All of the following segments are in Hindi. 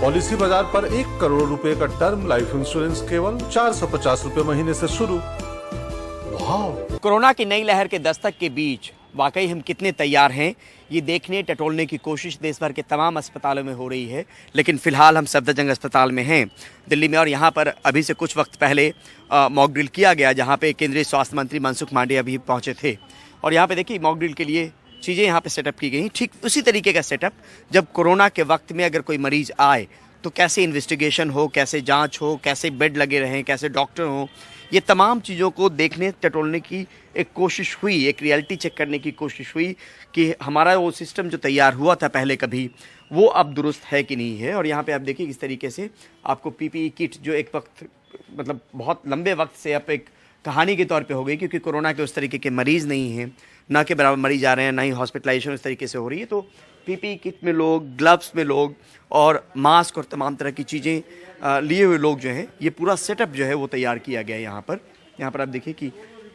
पॉलिसी बाजार पर 1 करोड़ रुपए का टर्म लाइफ इंश्योरेंस केवल 450 रुपए महीने से शुरू। वाह! कोरोना की नई लहर के दस्तक के बीच वाकई हम कितने तैयार हैं, ये देखने टटोलने की कोशिश देश भर के तमाम अस्पतालों में हो रही है। लेकिन फिलहाल हम सफदरजंग अस्पताल में हैं दिल्ली में, और यहाँ पर अभी से कुछ वक्त पहले मॉक ड्रिल किया गया, जहाँ पे केंद्रीय स्वास्थ्य मंत्री मनसुख मांडविया अभी पहुँचे थे। और यहाँ पे देखिए मॉक ड्रिल के लिए चीज़ें यहाँ पे सेटअप की गई। ठीक उसी तरीके का सेटअप जब कोरोना के वक्त में अगर कोई मरीज़ आए तो कैसे इन्वेस्टिगेशन हो, कैसे जांच हो, कैसे बेड लगे रहें, कैसे डॉक्टर हों, ये तमाम चीज़ों को देखने टटोलने की एक कोशिश हुई, एक रियलिटी चेक करने की कोशिश हुई कि हमारा वो सिस्टम जो तैयार हुआ था पहले कभी, वो अब दुरुस्त है कि नहीं है। और यहाँ पे आप देखिए किस तरीके से आपको पीपीई किट, जो एक वक्त मतलब बहुत लंबे वक्त से अब एक कहानी के तौर पे हो गई, क्योंकि कोरोना के उस तरीके के मरीज़ नहीं हैं, ना के बराबर मरीज आ रहे हैं, ना ही हॉस्पिटलाइजेशन उस तरीके से हो रही है। तो पीपीई किट में लोग, ग्लव्स में लोग, और मास्क और तमाम तरह की चीज़ें लिए हुए लोग जो हैं, ये पूरा सेटअप जो है वो तैयार किया गया है यहाँ पर। यहाँ पर आप देखिए कि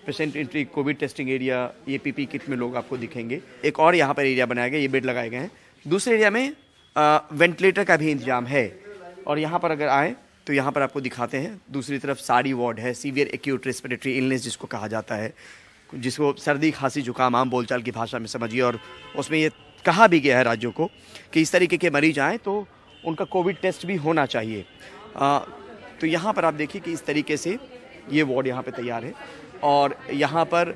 patient entry, Covid testing area, ये पीपीई किट में लोग आपको दिखेंगे। एक और यहाँ पर एरिया बनाया गया, ये बेड लगाए गए हैं। दूसरे एरिया में वेंटिलेटर का भी इंतजाम है। और यहाँ पर अगर आएँ तो यहाँ पर आपको दिखाते हैं, दूसरी तरफ साड़ी वार्ड है, सीवियर एक्यूट रेस्पिरेटरी इलनेस जिसको कहा जाता है, जिसको सर्दी खांसी जुकाम आम बोलचाल की भाषा में समझिए। और उसमें ये कहा भी गया है राज्यों को कि इस तरीके के मरीज आएँ तो उनका कोविड टेस्ट भी होना चाहिए। तो यहाँ पर आप देखिए कि इस तरीके से ये वार्ड यहाँ पे तैयार है। और यहाँ पर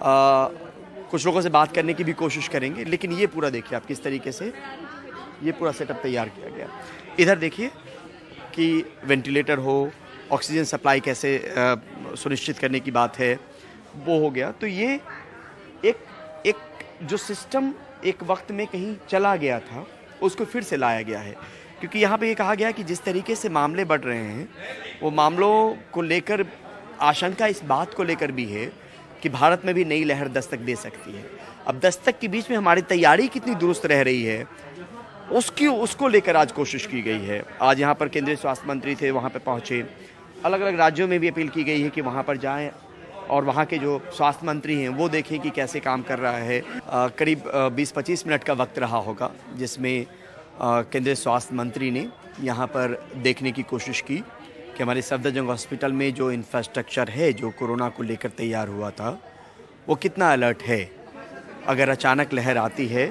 कुछ लोगों से बात करने की भी कोशिश करेंगे, लेकिन ये पूरा देखिए आप किस तरीके से ये पूरा सेटअप तैयार किया गया। इधर देखिए कि वेंटिलेटर हो, ऑक्सीजन सप्लाई कैसे सुनिश्चित करने की बात है, वो हो गया। तो ये एक जो सिस्टम एक वक्त में कहीं चला गया था, उसको फिर से लाया गया है। क्योंकि यहाँ पे ये कहा गया कि जिस तरीके से मामले बढ़ रहे हैं, वो मामलों को लेकर आशंका इस बात को लेकर भी है कि भारत में भी नई लहर दस्तक दे सकती है। अब दस्तक के बीच में हमारी तैयारी कितनी दुरुस्त रह रही है, उसको लेकर आज कोशिश की गई है। आज यहाँ पर केंद्रीय स्वास्थ्य मंत्री थे, वहाँ पर पहुँचे। अलग अलग राज्यों में भी अपील की गई है कि वहाँ पर जाएँ और वहाँ के जो स्वास्थ्य मंत्री हैं वो देखें कि कैसे काम कर रहा है। करीब 20-25 मिनट का वक्त रहा होगा, जिसमें केंद्रीय स्वास्थ्य मंत्री ने यहाँ पर देखने की कोशिश की कि हमारे सफदरजंग हॉस्पिटल में जो इंफ्रास्ट्रक्चर है, जो कोरोना को लेकर तैयार हुआ था, वो कितना अलर्ट है। अगर अचानक लहर आती है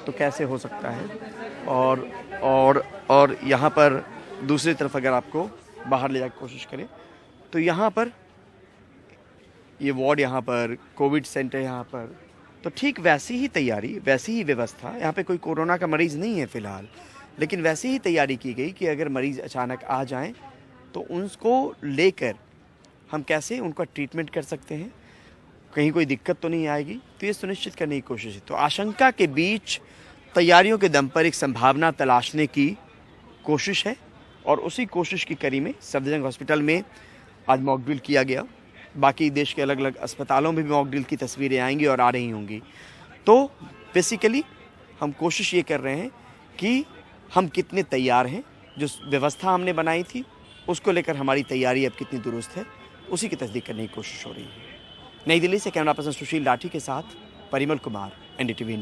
तो कैसे हो सकता है। और यहाँ पर दूसरी तरफ अगर आपको बाहर ले जाकर कोशिश करें तो यहाँ पर ये वार्ड, यहाँ पर कोविड सेंटर, यहाँ पर तो ठीक वैसी ही तैयारी, वैसी ही व्यवस्था। यहाँ पे कोई कोरोना का मरीज़ नहीं है फ़िलहाल, लेकिन वैसी ही तैयारी की गई कि अगर मरीज़ अचानक आ जाएं तो उनको लेकर हम कैसे उनका ट्रीटमेंट कर सकते हैं, कहीं कोई दिक्कत तो नहीं आएगी। तो ये सुनिश्चित करने की कोशिश है। तो आशंका के बीच तैयारियों के दम पर एक संभावना तलाशने की कोशिश है, और उसी कोशिश की कड़ी में सफदरजंग हॉस्पिटल में आज मॉक ड्रिल किया गया। बाकी देश के अलग अलग अस्पतालों में भी मॉक ड्रिल की तस्वीरें आएंगी और आ रही होंगी। तो बेसिकली हम कोशिश ये कर रहे हैं कि हम कितने तैयार हैं, जो व्यवस्था हमने बनाई थी उसको लेकर हमारी तैयारी अब कितनी दुरुस्त है, उसी की तस्दीक करने की कोशिश हो रही है। नई दिल्ली से कैमरा पर्सन सुशील लाठी के साथ परिमल कुमार, एनडीटीवी।